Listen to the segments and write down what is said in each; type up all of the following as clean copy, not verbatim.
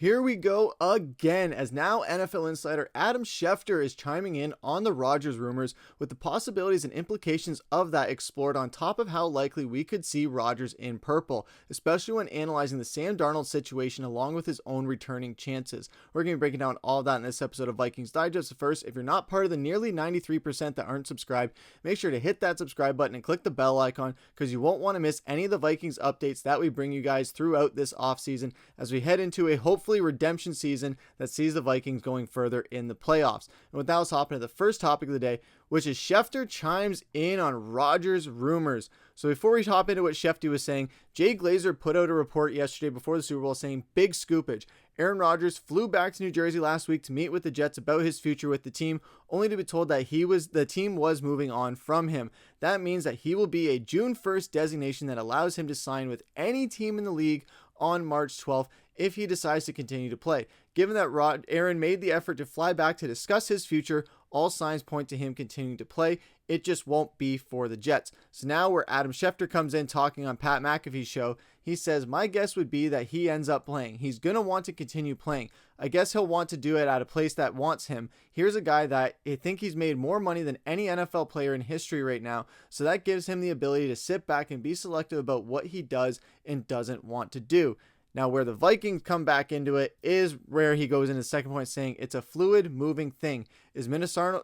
Here we go again, as now NFL Insider Adam Schefter is chiming in on the Rodgers rumors with the possibilities and implications of that explored on top of how likely we could see Rodgers in purple, especially when analyzing the Sam Darnold situation along with his own returning chances. We're going to be breaking down all of that in this episode of Vikings Digest. First, if you're not part of the nearly 93% that aren't subscribed, make sure to hit that subscribe button and click the bell icon because you won't want to miss any of the Vikings updates that we bring you guys throughout this offseason as we head into a hopefully redemption season that sees the Vikings going further in the playoffs. And with that, let's hop into the first topic of the day, which is Schefter chimes in on Rodgers rumors. So before we hop into what Schefter was saying, Jay Glazer put out a report yesterday before the Super Bowl saying big scoopage. Aaron Rodgers flew back to New Jersey last week to meet with the Jets about his future with the team, only to be told that the team was moving on from him. That means that he will be a June 1st designation that allows him to sign with any team in the league on March 12th if he decides to continue to play. Given that Aaron made the effort to fly back to discuss his future, all signs point to him continuing to play. It just won't be for the Jets. So now where Adam Schefter comes in talking on Pat McAfee's show, he says, my guess would be that he ends up playing. He's going to want to continue playing. I guess he'll want to do it at a place that wants him. Here's a guy that I think he's made more money than any NFL player in history right now. So that gives him the ability to sit back and be selective about what he does and doesn't want to do. Now, where the Vikings come back into it is where he goes in his second point saying it's a fluid, moving thing. Is Minnesota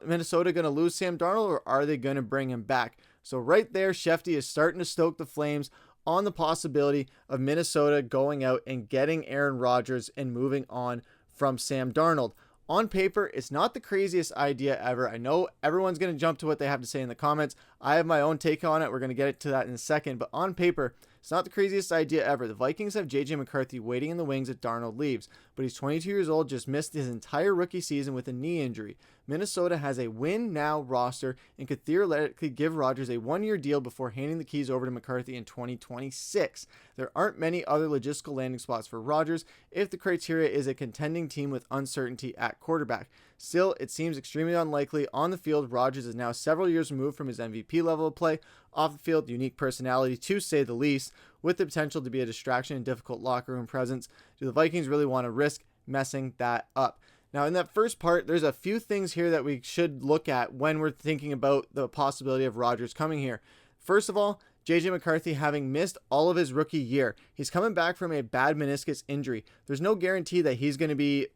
going to lose Sam Darnold or are they going to bring him back? So right there, Schefter is starting to stoke the flames on the possibility of Minnesota going out and getting Aaron Rodgers and moving on from Sam Darnold. On paper, it's not the craziest idea ever. I know everyone's going to jump to what they have to say in the comments. I have my own take on it. We're going to get to that in a second. But on paper, it's not the craziest idea ever. The Vikings have J.J. McCarthy waiting in the wings if Darnold leaves. But he's 22 years old, just missed his entire rookie season with a knee injury. Minnesota has a win-now roster and could theoretically give Rodgers a one-year deal before handing the keys over to McCarthy in 2026. There aren't many other logistical landing spots for Rodgers if the criteria is a contending team with uncertainty at quarterback. Still, it seems extremely unlikely. On the field, Rodgers is now several years removed from his MVP level of play. Off the field, unique personality to say the least, with the potential to be a distraction and difficult locker room presence. Do the Vikings really want to risk messing that up? Now, in that first part, there's a few things here that we should look at when we're thinking about the possibility of Rodgers coming here. First of all, J.J. McCarthy having missed all of his rookie year. He's coming back from a bad meniscus injury. There's no guarantee that he's going to be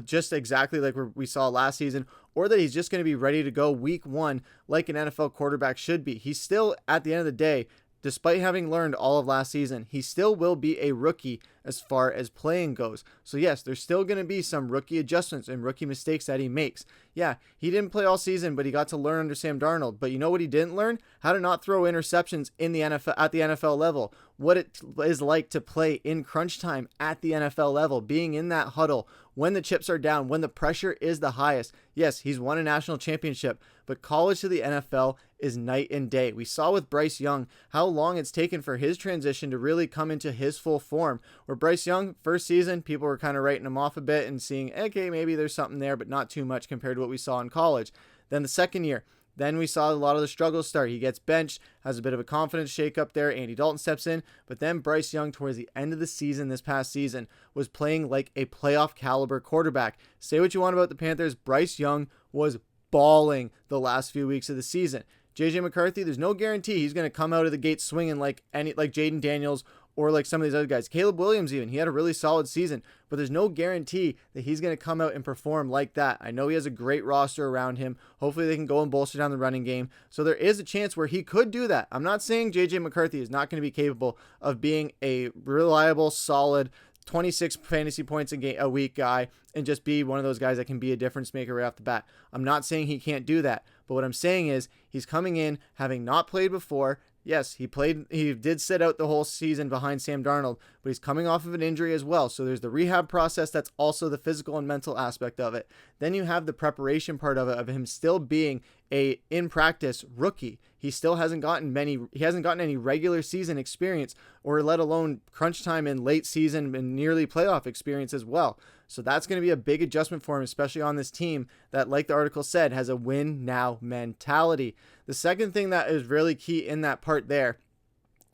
just exactly like we saw last season or that he's just going to be ready to go week one like an NFL quarterback should be. He's still, at the end of the day, despite having learned all of last season, he still will be a rookie as far as playing goes. So yes, there's still going to be some rookie adjustments and rookie mistakes that he makes. Yeah, he didn't play all season, but he got to learn under Sam Darnold. But you know what he didn't learn? How to not throw interceptions in the NFL at the NFL level. What it is like to play in crunch time at the NFL level, being in that huddle when the chips are down, when the pressure is the highest. Yes, he's won a national championship, but college to the NFL is night and day. We saw with Bryce Young how long it's taken for his transition to really come into his full form. Where Bryce Young, first season, people were kind of writing him off a bit and seeing, okay, maybe there's something there, but not too much compared to what we saw in college. Then the second year, then we saw a lot of the struggles start. He gets benched, has a bit of a confidence shake-up there. Andy Dalton steps in, but then Bryce Young, towards the end of the season, this past season, was playing like a playoff caliber quarterback. Say what you want about the Panthers, Bryce Young was balling the last few weeks of the season. J.J. McCarthy, there's no guarantee he's going to come out of the gate swinging like Jaden Daniels or like some of these other guys. Caleb Williams even, he had a really solid season, but there's no guarantee that he's going to come out and perform like that. I know he has a great roster around him. Hopefully they can go and bolster down the running game. So there is a chance where he could do that. I'm not saying J.J. McCarthy is not going to be capable of being a reliable, solid 26 fantasy points a week guy and just be one of those guys that can be a difference maker right off the bat. I'm not saying he can't do that, but what I'm saying is he's coming in having not played before. Yes, he did sit out the whole season behind Sam Darnold, but he's coming off of an injury as well. So there's the rehab process. That's also the physical and mental aspect of it. Then you have the preparation part of it, of him still being a in practice rookie. He still hasn't gotten any regular season experience, or let alone crunch time and late season and nearly playoff experience as well. So that's going to be a big adjustment for him, especially on this team that, like the article said, has a win now mentality. The second thing that is really key in that part there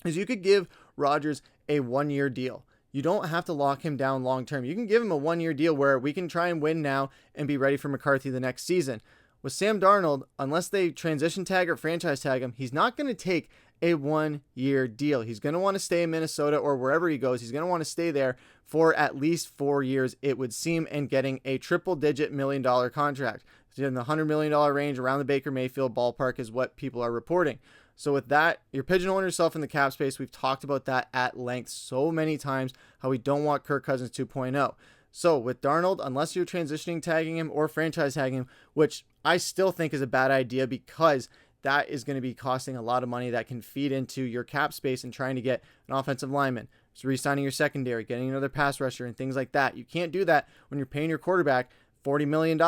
is you could give Rodgers a one-year deal. you don't have to lock him down long term. You can give him a 1-year deal where we can try and win now and be ready for McCarthy the next season. With Sam Darnold, unless they transition tag or franchise tag him, he's not going to take a 1-year deal. He's going to want to stay in Minnesota or wherever he goes. He's going to want to stay there for at least 4 years, it would seem, and getting a triple-digit million-dollar contract. In the $100 million range around the Baker Mayfield ballpark is what people are reporting. So with that, you're pigeonholing yourself in the cap space. We've talked about that at length so many times, how we don't want Kirk Cousins 2.0. So with Darnold, unless you're transitioning tagging him or franchise tagging him, which I still think is a bad idea because that is going to be costing a lot of money that can feed into your cap space and trying to get an offensive lineman. So re-signing your secondary, getting another pass rusher and things like that. You can't do that when you're paying your quarterback $40 million.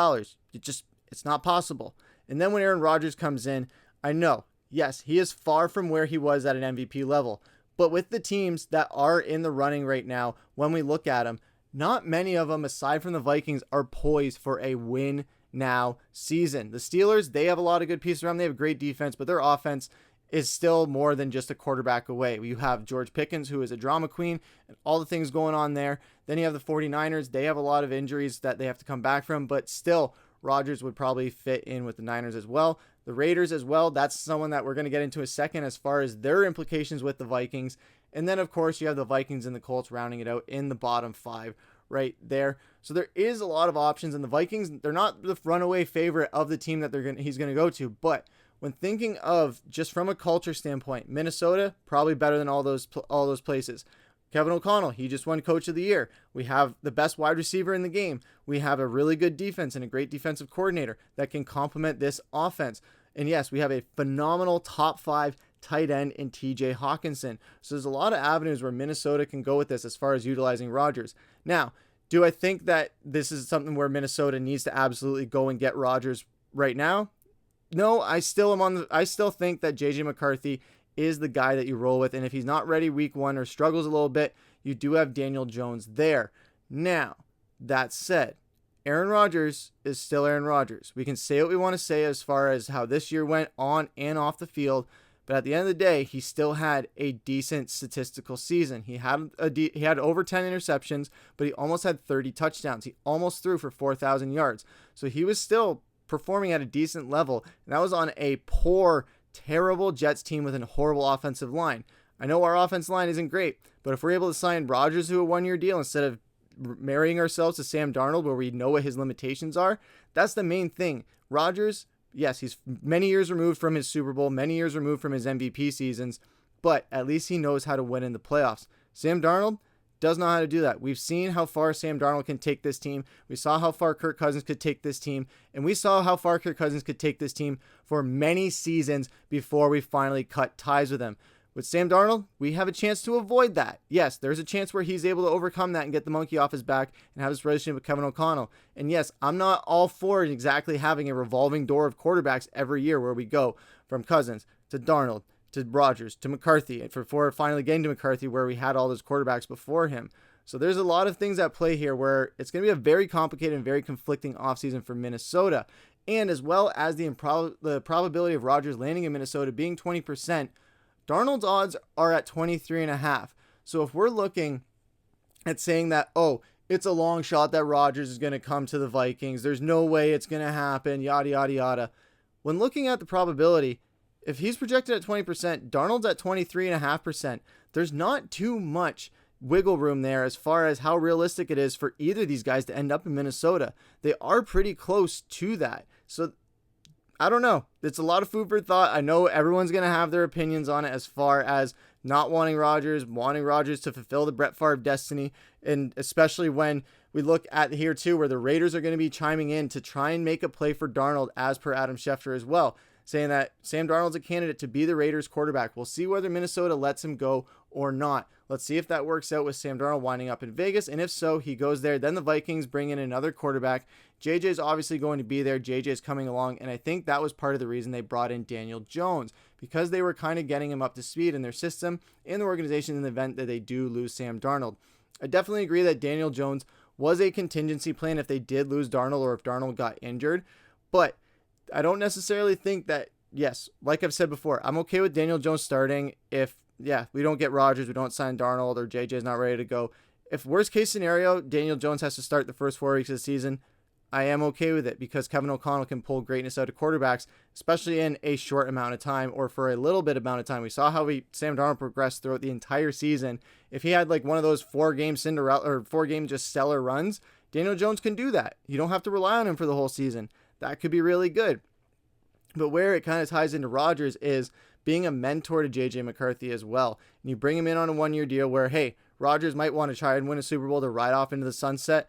It's not possible. And then when Aaron Rodgers comes in, I know, yes, he is far from where he was at an MVP level. But with the teams that are in the running right now, when we look at them, not many of them, aside from the Vikings, are poised for a win now season. The Steelers, they have a lot of good pieces around. They have great defense, but their offense is still more than just a quarterback away. You have George Pickens, who is a drama queen, and all the things going on there. Then you have the 49ers. They have a lot of injuries that they have to come back from, but still, Rodgers would probably fit in with the Niners as well. The Raiders as well, that's someone that we're going to get into a second as far as their implications with the Vikings. And then, of course, you have the Vikings and the Colts rounding it out in the bottom 5 right there. So there is a lot of options, and the Vikings, they're not the runaway favorite of the team that he's going to go to. But when thinking of just from a culture standpoint, Minnesota, probably better than all those places. Kevin O'Connell, he just won Coach of the Year. We have the best wide receiver in the game. We have a really good defense and a great defensive coordinator that can complement this offense. And yes, we have a phenomenal top 5 tight end in TJ Hawkinson. So there's a lot of avenues where Minnesota can go with this as far as utilizing Rodgers. Now, do I think that this is something where Minnesota needs to absolutely go and get Rodgers right now? No, I still think that JJ McCarthy is the guy that you roll with. And if he's not ready week 1 or struggles a little bit, you do have Daniel Jones there. Now, that said, Aaron Rodgers is still Aaron Rodgers. We can say what we want to say as far as how this year went on and off the field, but at the end of the day, he still had a decent statistical season. He had over 10 interceptions, but he almost had 30 touchdowns. He almost threw for 4,000 yards. So he was still performing at a decent level, and that was on a poor, terrible Jets team with a horrible offensive line. I know our offensive line isn't great, but if we're able to sign Rodgers to a 1-year deal instead of marrying ourselves to Sam Darnold where we know what his limitations are, that's the main thing. Rodgers, yes, he's many years removed from his Super Bowl, many years removed from his MVP seasons, but at least he knows how to win in the playoffs. Sam Darnold does know how to do that. We've seen how far Sam Darnold can take this team. We saw how far Kirk Cousins could take this team, and we saw how far Kirk Cousins could take this team for many seasons before we finally cut ties with him. With Sam Darnold, we have a chance to avoid that. Yes, there's a chance where he's able to overcome that and get the monkey off his back and have this relationship with Kevin O'Connell. And yes, I'm not all for exactly having a revolving door of quarterbacks every year where we go from Cousins to Darnold to Rodgers to McCarthy, and before finally getting to McCarthy where we had all those quarterbacks before him. So there's a lot of things at play here where it's going to be a very complicated and very conflicting offseason for Minnesota. And as well as the probability of Rodgers landing in Minnesota being 20%, Darnold's odds are at 23.5. So if we're looking at saying that, oh, it's a long shot that Rodgers is going to come to the Vikings, there's no way it's going to happen, yada, yada, yada. When looking at the probability, if he's projected at 20%, Darnold's at 23.5%. There's not too much wiggle room there as far as how realistic it is for either of these guys to end up in Minnesota. They are pretty close to that. So I don't know. It's a lot of food for thought. I know everyone's going to have their opinions on it as far as not wanting Rodgers to fulfill the Brett Favre destiny, and especially when we look at here too where the Raiders are going to be chiming in to try and make a play for Darnold as per Adam Schefter as well, saying that Sam Darnold's a candidate to be the Raiders quarterback. We'll see whether Minnesota lets him go or not. Let's see if that works out with Sam Darnold winding up in Vegas, and if so, he goes there. Then the Vikings bring in another quarterback. JJ's obviously going to be there. JJ's coming along, and I think that was part of the reason they brought in Daniel Jones, because they were kind of getting him up to speed in their system and the organization in the event that they do lose Sam Darnold. I definitely agree that Daniel Jones was a contingency plan if they did lose Darnold or if Darnold got injured, but I don't necessarily think that, yes, like I've said before, I'm okay with Daniel Jones starting if we don't get Rodgers, we don't sign Darnold, or JJ's not ready to go. If worst case scenario, Daniel Jones has to start the first 4 weeks of the season, I am okay with it because Kevin O'Connell can pull greatness out of quarterbacks, especially in a short amount of time or for a little bit amount of time. We saw how Sam Darnold progressed throughout the entire season. If he had like one of those 4-game Cinderella or 4-game just stellar runs, Daniel Jones can do that. You don't have to rely on him for the whole season. That could be really good. But where it kind of ties into Rodgers is being a mentor to JJ McCarthy as well. And you bring him in on a 1-year deal where, hey, Rodgers might want to try and win a Super Bowl to ride off into the sunset.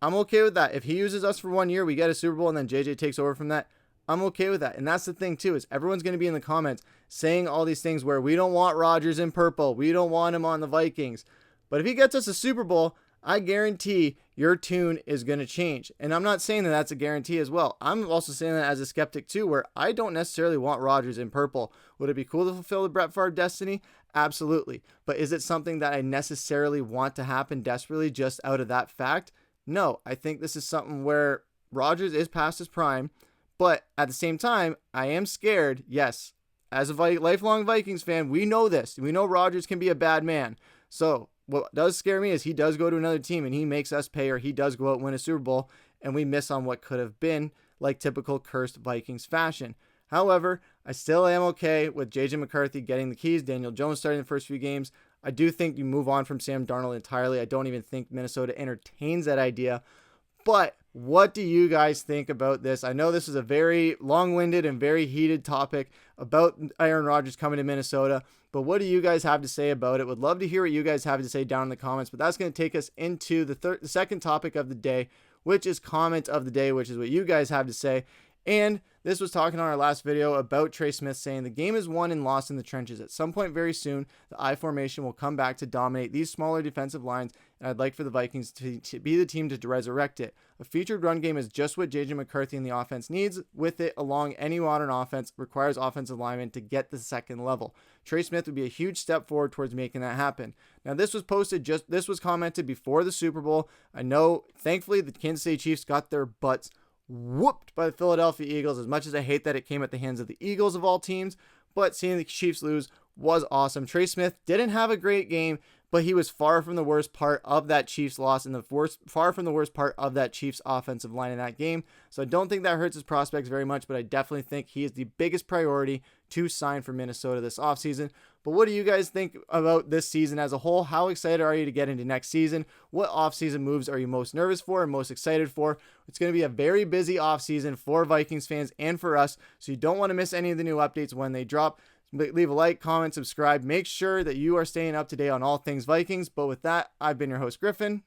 I'm okay with that. If he uses us for 1 year, we get a Super Bowl, and then JJ takes over from that, I'm okay with that. And that's the thing, too, is everyone's going to be in the comments saying all these things where we don't want Rodgers in purple. We don't want him on the Vikings. But if he gets us a Super Bowl, I guarantee your tune is going to change. And I'm not saying that that's a guarantee as well. I'm also saying that as a skeptic, too, where I don't necessarily want Rodgers in purple. Would it be cool to fulfill the Brett Favre destiny? Absolutely. But is it something that I necessarily want to happen desperately just out of that fact? No, I think this is something where Rodgers is past his prime, but at the same time, I am scared. Yes, as a lifelong Vikings fan, we know this. We know Rodgers can be a bad man. So what does scare me is he does go to another team and he makes us pay, or he does go out and win a Super Bowl, and we miss on what could have been like typical cursed Vikings fashion. However, I still am okay with JJ McCarthy getting the keys, Daniel Jones starting the first few games. I do think you move on from Sam Darnold entirely. I don't even think Minnesota entertains that idea. But what do you guys think about this? I know this is a very long-winded and very heated topic about Aaron Rodgers coming to Minnesota, but what do you guys have to say about it? Would love to hear what you guys have to say down in the comments, but that's going to take us into the second topic of the day, which is comment of the day, which is what you guys have to say. And this was talking on our last video about Trey Smith saying the game is won and lost in the trenches. At some point very soon, the I formation will come back to dominate these smaller defensive lines, and I'd like for the Vikings to be the team to resurrect it. A featured run game is just what JJ McCarthy and the offense needs. With it, along any modern offense, requires offensive linemen to get the second level. Trey Smith would be a huge step forward towards making that happen. Now, this was commented before the Super Bowl. I know, thankfully, the Kansas City Chiefs got their butts whooped by the Philadelphia Eagles, as much as I hate that it came at the hands of the Eagles of all teams, but seeing the Chiefs lose was awesome. Trey Smith didn't have a great game, but he was far from the worst part of that Chiefs loss and far from the worst part of that Chiefs offensive line in that game. So I don't think that hurts his prospects very much, but I definitely think he is the biggest priority to sign for Minnesota this offseason. But what do you guys think about this season as a whole? How excited are you to get into next season? What offseason moves are you most nervous for and most excited for? It's going to be a very busy offseason for Vikings fans and for us, so you don't want to miss any of the new updates when they drop. Leave a like, comment, subscribe. Make sure that you are staying up to date on all things Vikings. But with that, I've been your host, Griffen.